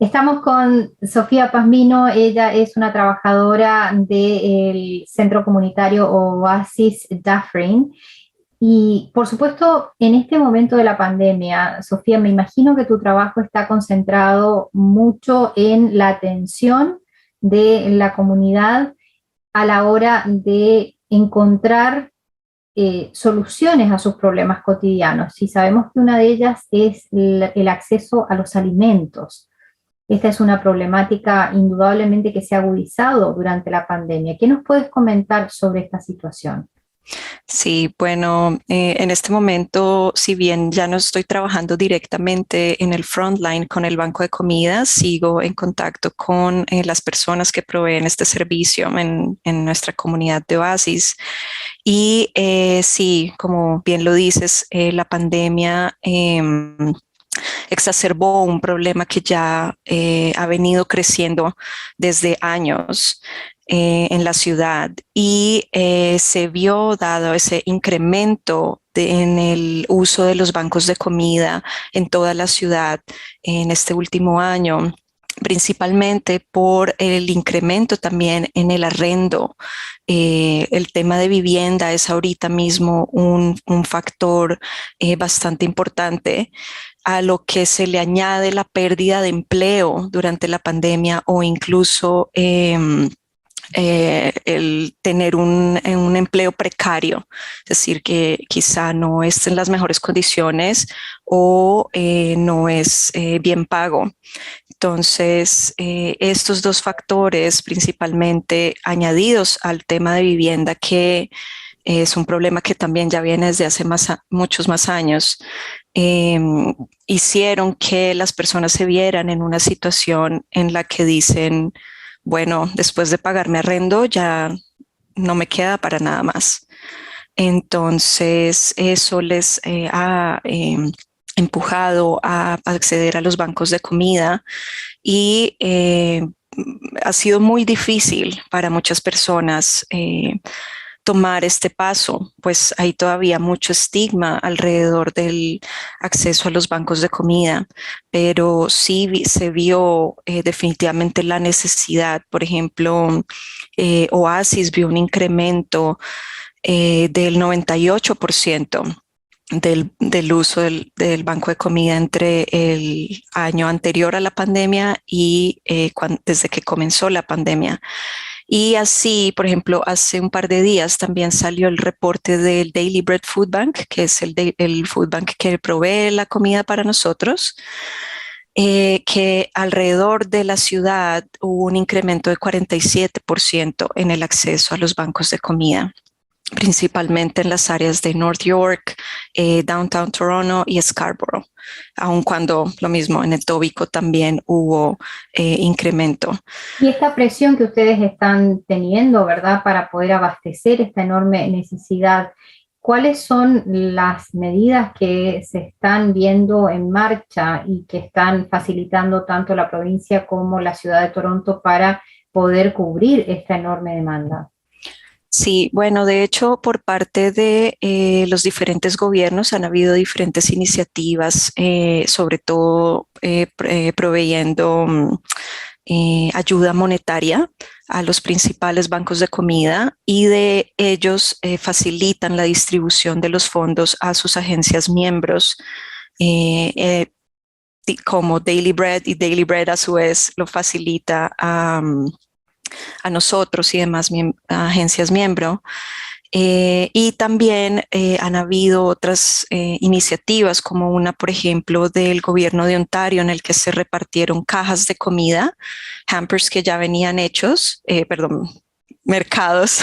Estamos con Sofía Pazmino. Ella es una trabajadora del centro comunitario Oasis Dufferin. Y por supuesto, en este momento de la pandemia, Sofía, me imagino que tu trabajo está concentrado mucho en la atención de la comunidad a la hora de encontrar soluciones a sus problemas cotidianos. Y sabemos que una de ellas es el acceso a los alimentos. Esta es una problemática indudablemente que se ha agudizado durante la pandemia. ¿Qué nos puedes comentar sobre esta situación? Sí, bueno, en este momento, si bien ya no estoy trabajando directamente en el frontline con el banco de comida, sigo en contacto con las personas que proveen este servicio en nuestra comunidad de Oasis. Y sí, como bien lo dices, la pandemia exacerbó un problema que ya ha venido creciendo desde años en la ciudad y se vio dado ese incremento en el uso de los bancos de comida en toda la ciudad en este último año, principalmente por el incremento también en el arrendo. El tema de vivienda es ahorita mismo un factor bastante importante, a lo que se le añade la pérdida de empleo durante la pandemia o incluso el tener un empleo precario, es decir, que quizá no es en las mejores condiciones o no es bien pago. Entonces, estos dos factores principalmente añadidos al tema de vivienda, que es un problema que también ya viene desde hace muchos más años, eh, hicieron que las personas se vieran en una situación en la que dicen, bueno, después de pagarme arrendo ya no me queda para nada más. Entonces, eso les ha empujado a acceder a los bancos de comida y ha sido muy difícil para muchas personas tomar este paso, pues hay todavía mucho estigma alrededor del acceso a los bancos de comida, pero sí se vio definitivamente la necesidad. Por ejemplo, Oasis vio un incremento del 98% del uso del banco de comida entre el año anterior a la pandemia y desde que comenzó la pandemia. Y así, por ejemplo, hace un par de días también salió el reporte del Daily Bread Food Bank, que es el food bank que provee la comida para nosotros, que alrededor de la ciudad hubo un incremento de 47% en el acceso a los bancos de comida, principalmente en las áreas de North York, Downtown Toronto y Scarborough, aun cuando lo mismo en Etobicoke también hubo incremento. Y esta presión que ustedes están teniendo, ¿verdad?, para poder abastecer esta enorme necesidad, ¿cuáles son las medidas que se están viendo en marcha y que están facilitando tanto la provincia como la ciudad de Toronto para poder cubrir esta enorme demanda? Sí, bueno, de hecho, por parte de los diferentes gobiernos han habido diferentes iniciativas, sobre todo proveyendo ayuda monetaria a los principales bancos de comida, y de ellos facilitan la distribución de los fondos a sus agencias miembros, eh, eh, como Daily Bread, y Daily Bread a su vez lo facilita a nosotros y demás agencias miembro. Y también han habido otras iniciativas, como una, por ejemplo, del gobierno de Ontario, en el que se repartieron cajas de comida, hampers que ya venían hechos, perdón, mercados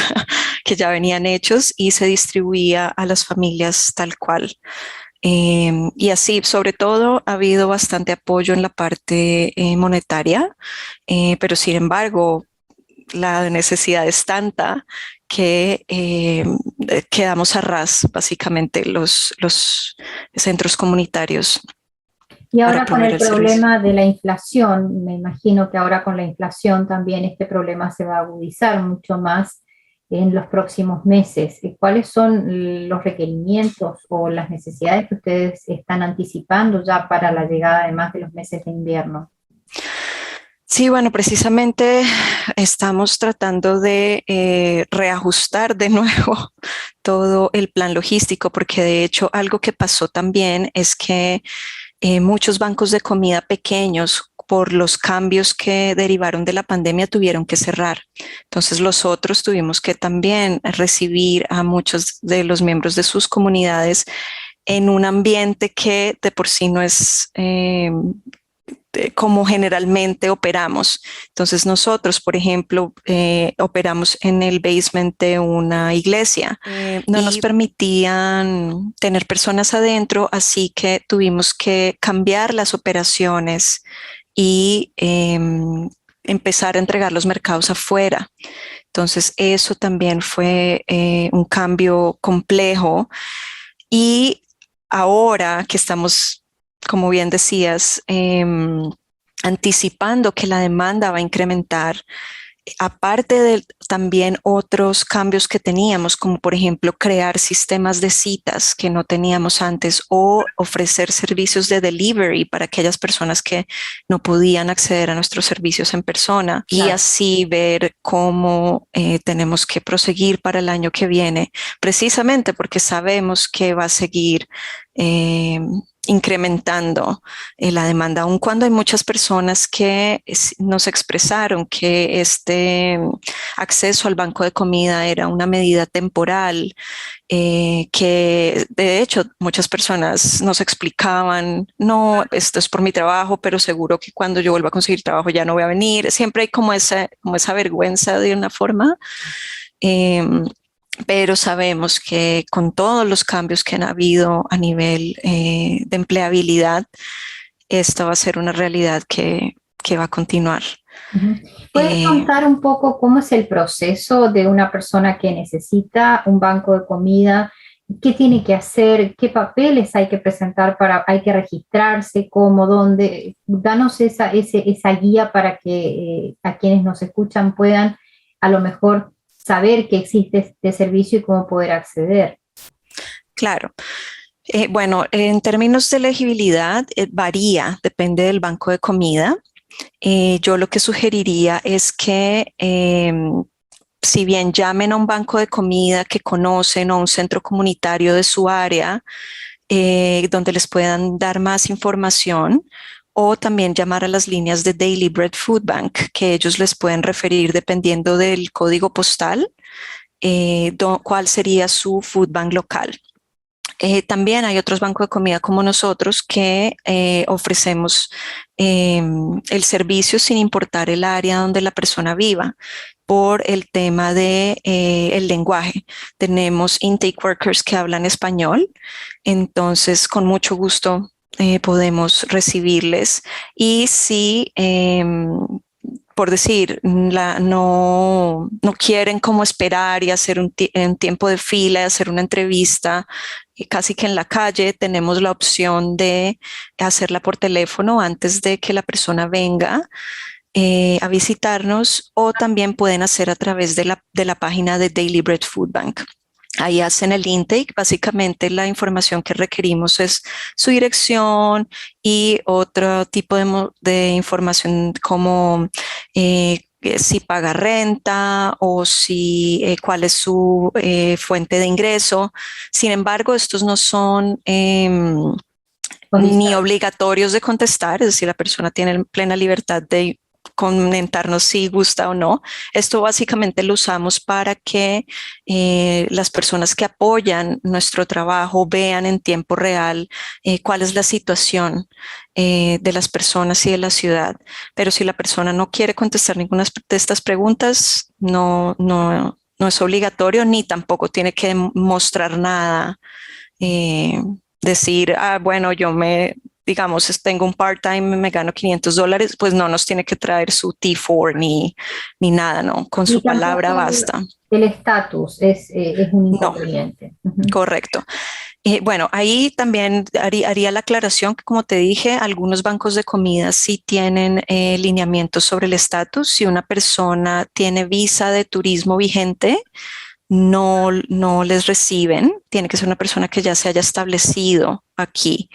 que ya venían hechos, y se distribuía a las familias tal cual. Y así, sobre todo, ha habido bastante apoyo en la parte monetaria, pero sin embargo, la necesidad es tanta que quedamos a ras, básicamente, los centros comunitarios Y para ahora con proveer el el servicio. problema de la inflación, me imagino que ahora con la inflación también este problema se va a agudizar mucho más en los próximos meses. ¿Cuáles son los requerimientos o las necesidades que ustedes están anticipando ya para la llegada además de los meses de invierno? Sí, bueno, precisamente estamos tratando de reajustar de nuevo todo el plan logístico, porque de hecho algo que pasó también es que muchos bancos de comida pequeños, por los cambios que derivaron de la pandemia, tuvieron que cerrar. Entonces los otros tuvimos que también recibir a muchos de los miembros de sus comunidades en un ambiente que de por sí no es como generalmente operamos. Entonces nosotros, por ejemplo, operamos en el basement de una iglesia. No nos permitían tener personas adentro, así que tuvimos que cambiar las operaciones y empezar a entregar los mercados afuera. Entonces eso también fue un cambio complejo y ahora que estamos, como bien decías, anticipando que la demanda va a incrementar, aparte de también otros cambios que teníamos, como por ejemplo crear sistemas de citas que no teníamos antes o ofrecer servicios de delivery para aquellas personas que no podían acceder a nuestros servicios en persona, y así ver cómo tenemos que proseguir para el año que viene, precisamente porque sabemos que va a seguir eh, incrementando la demanda, aun cuando hay muchas personas que nos expresaron que este acceso al banco de comida era una medida temporal, que de hecho muchas personas nos explicaban, no, esto es por mi trabajo, pero seguro que cuando yo vuelva a conseguir trabajo ya no voy a venir. Siempre hay como esa vergüenza de una forma. Pero sabemos que con todos los cambios que han habido a nivel de empleabilidad, esta va a ser una realidad que va a continuar. ¿Puedes contar un poco cómo es el proceso de una persona que necesita un banco de comida? ¿Qué tiene que hacer? ¿Qué papeles hay que presentar hay que registrarse? ¿Cómo? ¿Dónde? Danos esa guía para que a quienes nos escuchan puedan a lo mejor saber que existe este servicio y cómo poder acceder. Claro. Bueno, en términos de elegibilidad, varía, depende del banco de comida. Yo lo que sugeriría es que si bien llamen a un banco de comida que conocen o un centro comunitario de su área, donde les puedan dar más información, o también llamar a las líneas de Daily Bread Food Bank, que ellos les pueden referir dependiendo del código postal, cuál sería su food bank local. También hay otros bancos de comida como nosotros que ofrecemos el servicio sin importar el área donde la persona viva, por el tema de el lenguaje. Tenemos intake workers que hablan español, entonces con mucho gusto podemos recibirles. Y si por decir, no quieren como esperar y hacer un tiempo de fila y hacer una entrevista casi que en la calle, tenemos la opción de hacerla por teléfono antes de que la persona venga a visitarnos, o también pueden hacer a través de la página de Daily Bread Food Bank. Ahí hacen el intake. Básicamente la información que requerimos es su dirección y otro tipo de información como si paga renta o cuál es su fuente de ingreso. Sin embargo, estos no son ni obligatorios de contestar, es decir, la persona tiene plena libertad de comentarnos si gusta o no. Esto básicamente lo usamos para que las personas que apoyan nuestro trabajo vean en tiempo real cuál es la situación de las personas y de la ciudad. Pero si la persona no quiere contestar ninguna de estas preguntas, no es obligatorio, ni tampoco tiene que mostrar nada. Decir, bueno, digamos, tengo un part-time, me gano $500, pues no nos tiene que traer su T4 ni nada, ¿no? Con su palabra basta. El estatus es un inconveniente. No, correcto. Bueno, ahí también haría la aclaración que, como te dije, algunos bancos de comida sí tienen lineamientos sobre el estatus. Si una persona tiene visa de turismo vigente, no les reciben. Tiene que ser una persona que ya se haya establecido aquí.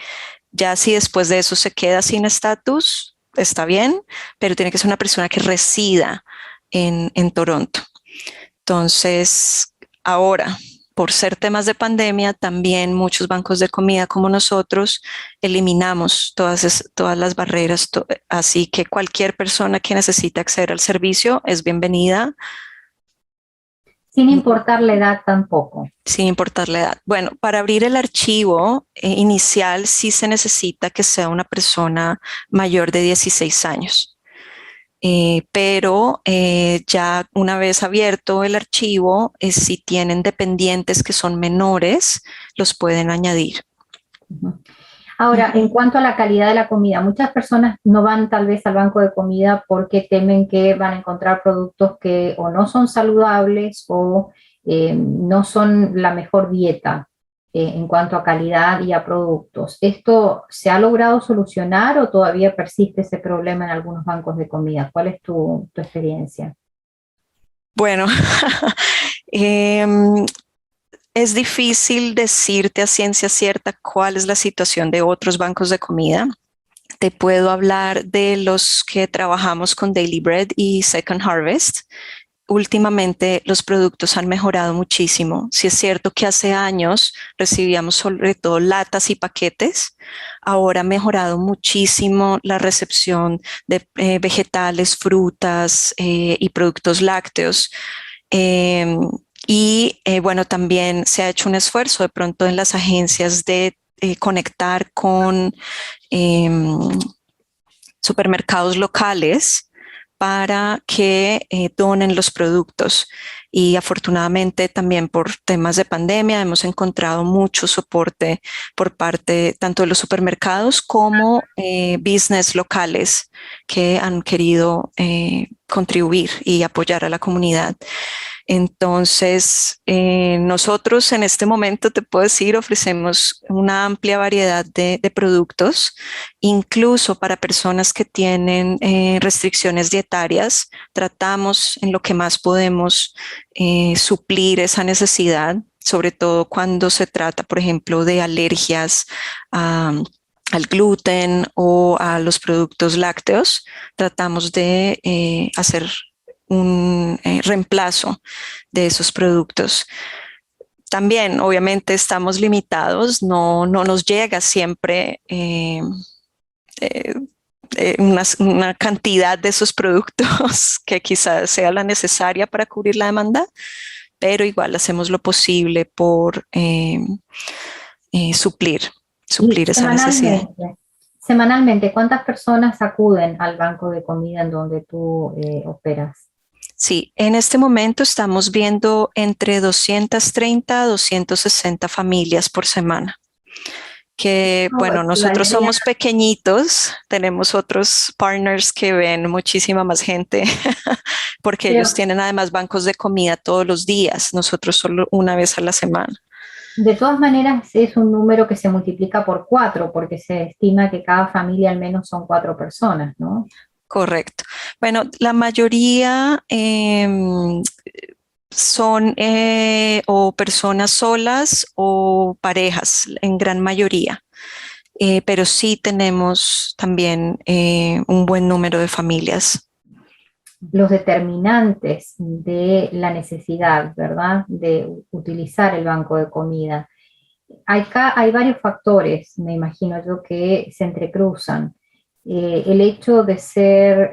Ya si después de eso se queda sin estatus, está bien, pero tiene que ser una persona que resida en Toronto. Entonces, ahora, por ser temas de pandemia, también muchos bancos de comida como nosotros eliminamos todas las barreras, así que cualquier persona que necesite acceder al servicio es bienvenida. Sin importar la edad tampoco. Sin importar la edad. Bueno, para abrir el archivo inicial sí se necesita que sea una persona mayor de 16 años. Pero ya una vez abierto el archivo, si tienen dependientes que son menores, los pueden añadir. Ahora, en cuanto a la calidad de la comida, muchas personas no van tal vez al banco de comida porque temen que van a encontrar productos que o no son saludables o no son la mejor dieta en cuanto a calidad y a productos. ¿Esto se ha logrado solucionar o todavía persiste ese problema en algunos bancos de comida? ¿Cuál es tu experiencia? Bueno, es difícil decirte a ciencia cierta cuál es la situación de otros bancos de comida. Te puedo hablar de los que trabajamos con Daily Bread y Second Harvest. Últimamente los productos han mejorado muchísimo. Sí es cierto que hace años recibíamos sobre todo latas y paquetes. Ahora ha mejorado muchísimo la recepción de vegetales, frutas y productos lácteos. Bueno, también se ha hecho un esfuerzo de pronto en las agencias de conectar con supermercados locales para que donen los productos. Y afortunadamente también por temas de pandemia hemos encontrado mucho soporte por parte tanto de los supermercados como business locales que han querido contribuir y apoyar a la comunidad. Entonces, nosotros en este momento, te puedo decir, ofrecemos una amplia variedad de productos, incluso para personas que tienen restricciones dietarias. Tratamos en lo que más podemos suplir esa necesidad, sobre todo cuando se trata, por ejemplo, de alergias al gluten o a los productos lácteos. Tratamos de hacer un reemplazo de esos productos. También, obviamente, estamos limitados, no nos llega siempre eh, una cantidad de esos productos que quizás sea la necesaria para cubrir la demanda, pero igual hacemos lo posible por suplir esa necesidad. Semanalmente, ¿cuántas personas acuden al banco de comida en donde tú operas? Sí, en este momento estamos viendo entre 230 a 260 familias por semana. Que bueno, nosotros somos pequeñitos, tenemos otros partners que ven muchísima más gente porque ellos tienen además bancos de comida todos los días, nosotros solo una vez a la semana. De todas maneras es un número que se multiplica por 4 porque se estima que cada familia al menos son 4 personas, ¿no? Correcto. Bueno, la mayoría son o personas solas o parejas, en gran mayoría. Pero sí tenemos también un buen número de familias. Los determinantes de la necesidad, ¿verdad?, de utilizar el banco de comida. Acá hay varios factores, me imagino yo, que se entrecruzan. El hecho de ser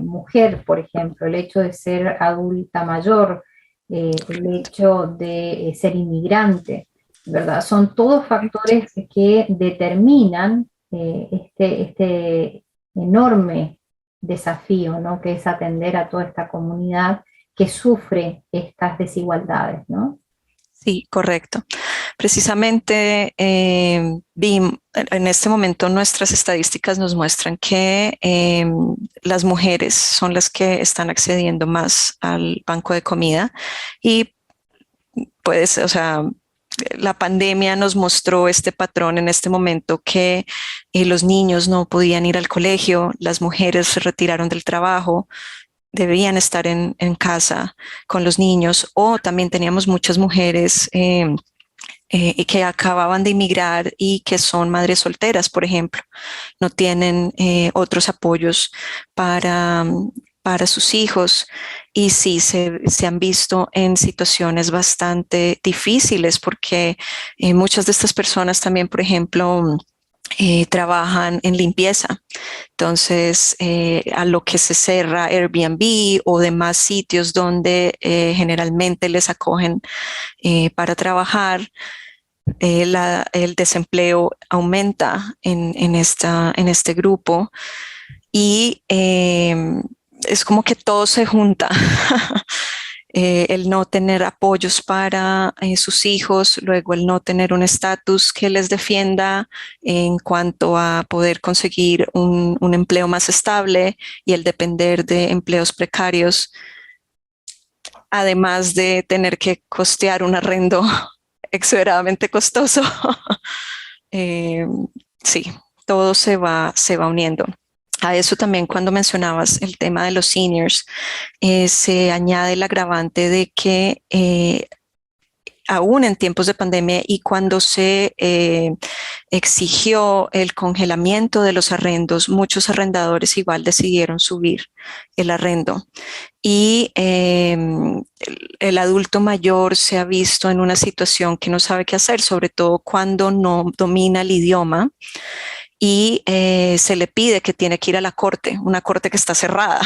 mujer, por ejemplo, el hecho de ser adulta mayor, el hecho de ser inmigrante, ¿verdad? Son todos factores que determinan este enorme desafío, ¿no?, que es atender a toda esta comunidad que sufre estas desigualdades, ¿no? Sí, correcto. Precisamente en este momento nuestras estadísticas nos muestran que las mujeres son las que están accediendo más al banco de comida y pues, o sea, la pandemia nos mostró este patrón en este momento que los niños no podían ir al colegio, las mujeres se retiraron del trabajo, debían estar en casa con los niños, o también teníamos muchas mujeres y que acababan de emigrar y que son madres solteras, por ejemplo, no tienen otros apoyos para, para sus hijos y sí se han visto en situaciones bastante difíciles porque muchas de estas personas también, por ejemplo, trabajan en limpieza. Entonces, a lo que se cerra Airbnb o demás sitios donde generalmente les acogen para trabajar, el desempleo aumenta en este grupo y es como que todo se junta. El no tener apoyos para sus hijos, luego el no tener un estatus que les defienda en cuanto a poder conseguir un empleo más estable y el depender de empleos precarios, además de tener que costear un arrendo exageradamente costoso. eh, sí, todo se va uniendo. A eso también cuando mencionabas el tema de los seniors, se añade el agravante de que aún en tiempos de pandemia y cuando se exigió el congelamiento de los arrendos, muchos arrendadores igual decidieron subir el arrendo. Y el adulto mayor se ha visto en una situación que no sabe qué hacer, sobre todo cuando no domina el idioma y se le pide que tiene que ir a la corte, una corte que está cerrada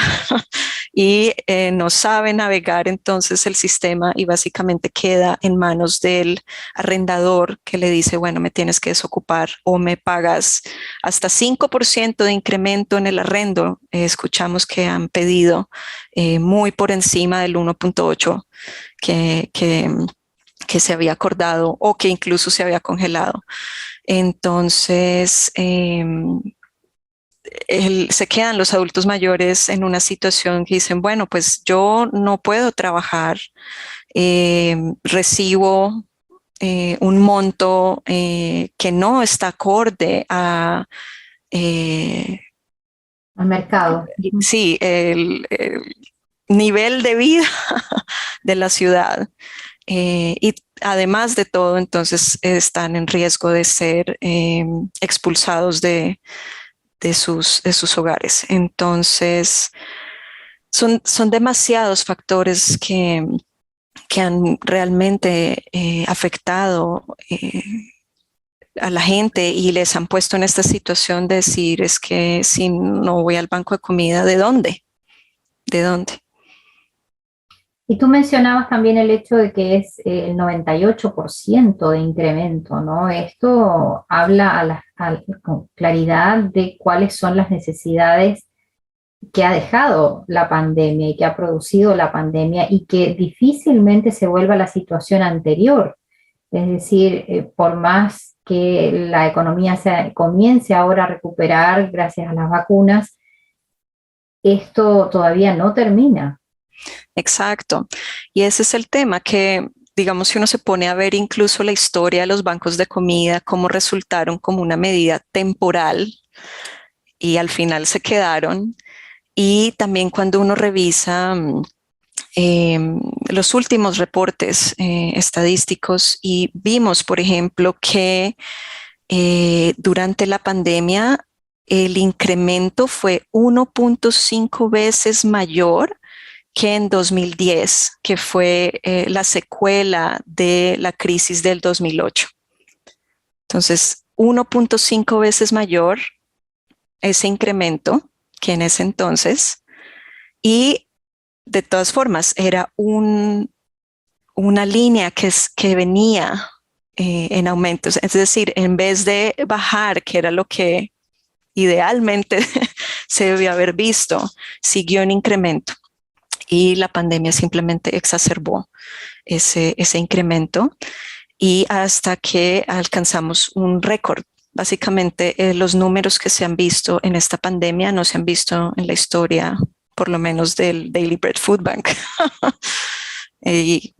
y no sabe navegar entonces el sistema y básicamente queda en manos del arrendador que le dice, bueno, me tienes que desocupar o me pagas hasta 5% de incremento en el arrendo. Escuchamos que han pedido muy por encima del 1.8 que se había acordado o que incluso se había congelado. Entonces, se quedan los adultos mayores en una situación que dicen, bueno, pues yo no puedo trabajar, recibo un monto que no está acorde a... al mercado. Sí, el nivel de vida de la ciudad. Y además de todo, entonces están en riesgo de ser expulsados de sus hogares. Entonces, son demasiados factores que han realmente afectado a la gente y les han puesto en esta situación de decir, es que si no voy al banco de comida, ¿de dónde? ¿De dónde? Y tú mencionabas también el hecho de que es el 98% de incremento, ¿no? Esto habla con claridad de cuáles son las necesidades que ha dejado la pandemia y que ha producido la pandemia y que difícilmente se vuelva a la situación anterior. Es decir, por más que la economía comience ahora a recuperar gracias a las vacunas, esto todavía no termina. Exacto. Y ese es el tema que, digamos, si uno se pone a ver incluso la historia de los bancos de comida, cómo resultaron como una medida temporal y al final se quedaron. Y también cuando uno revisa eh, los últimos reportes estadísticos y vimos, por ejemplo, que durante la pandemia el incremento fue 1.5 veces mayor que en 2010, que fue la secuela de la crisis del 2008. Entonces, 1.5 veces mayor ese incremento que en ese entonces, y de todas formas era una línea que venía en aumentos, es decir, en vez de bajar, que era lo que idealmente se debió haber visto, siguió en incremento. Y la pandemia simplemente exacerbó ese incremento y hasta que alcanzamos un récord. Básicamente, los números que se han visto en esta pandemia no se han visto en la historia, por lo menos del Daily Bread Food Bank. Y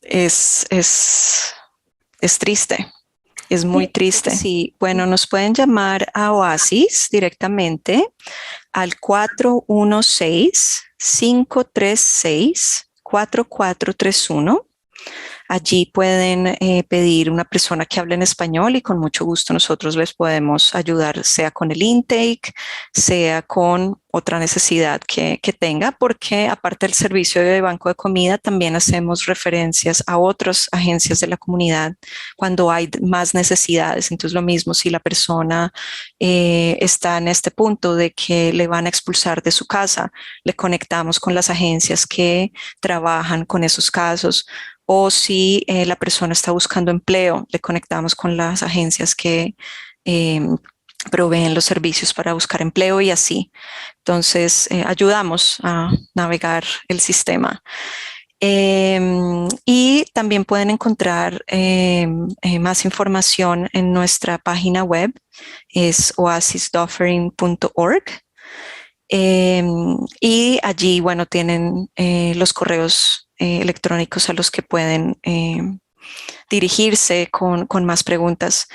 es triste. Es muy triste. Sí, bueno, nos pueden llamar a Oasis directamente al 416-536-4431. Allí pueden pedir una persona que hable en español y con mucho gusto nosotros les podemos ayudar, sea con el intake, sea con otra necesidad que tenga, porque aparte del servicio de banco de comida, también hacemos referencias a otras agencias de la comunidad cuando hay más necesidades. Entonces, lo mismo si la persona está en este punto de que le van a expulsar de su casa, le conectamos con las agencias que trabajan con esos casos. O si la persona está buscando empleo, le conectamos con las agencias que proveen los servicios para buscar empleo y así. Entonces, ayudamos a navegar el sistema. Y también pueden encontrar más información en nuestra página web, es oasisdoffering.org. Y allí, bueno, tienen los correos electrónicos a los que pueden dirigirse con más preguntas.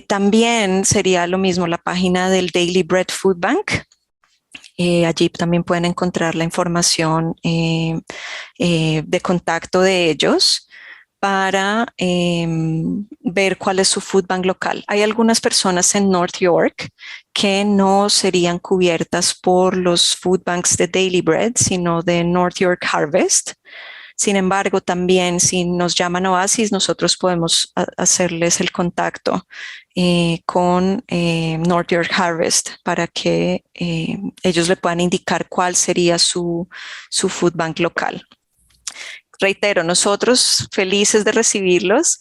También sería lo mismo la página del Daily Bread Food Bank. Allí también pueden encontrar la información de contacto de ellos para ver cuál es su food bank local. Hay algunas personas en North York que no serían cubiertas por los food banks de Daily Bread, sino de North York Harvest. Sin embargo, también si nos llaman Oasis, nosotros podemos hacerles el contacto con North York Harvest para que ellos le puedan indicar cuál sería su food bank local. Reitero, nosotros felices de recibirlos.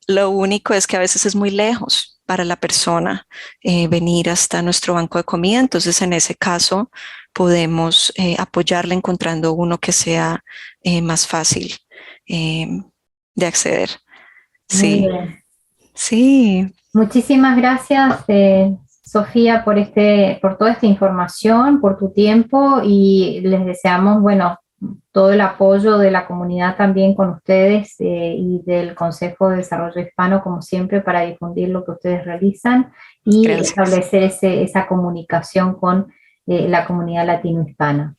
Lo único es que a veces es muy lejos para la persona venir hasta nuestro banco de comida. Entonces, en ese caso, podemos apoyarle encontrando uno que sea más fácil de acceder. Muy Sí, bien. sí. Muchísimas gracias, Sofía, por toda esta información, por tu tiempo y les deseamos, bueno, todo el apoyo de la comunidad también con ustedes y del Consejo de Desarrollo Hispano, como siempre, para difundir lo que ustedes realizan y Gracias. establecer esa comunicación con la comunidad latino-hispana.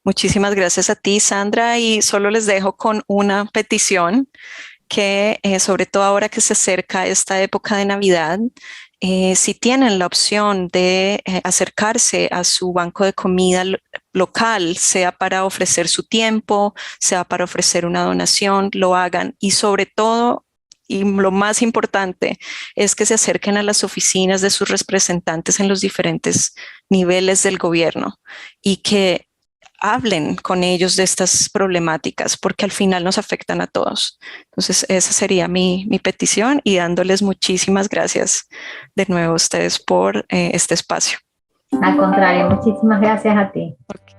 Muchísimas gracias a ti, Sandra, y solo les dejo con una petición que sobre todo ahora que se acerca esta época de Navidad, si tienen la opción de acercarse a su banco de comida local, sea para ofrecer su tiempo, sea para ofrecer una donación, lo hagan. Y sobre todo, y lo más importante, es que se acerquen a las oficinas de sus representantes en los diferentes niveles del gobierno y que hablen con ellos de estas problemáticas, porque al final nos afectan a todos. Entonces, esa sería mi petición y dándoles muchísimas gracias de nuevo a ustedes por este espacio. Al contrario, muchísimas gracias a ti. Okay.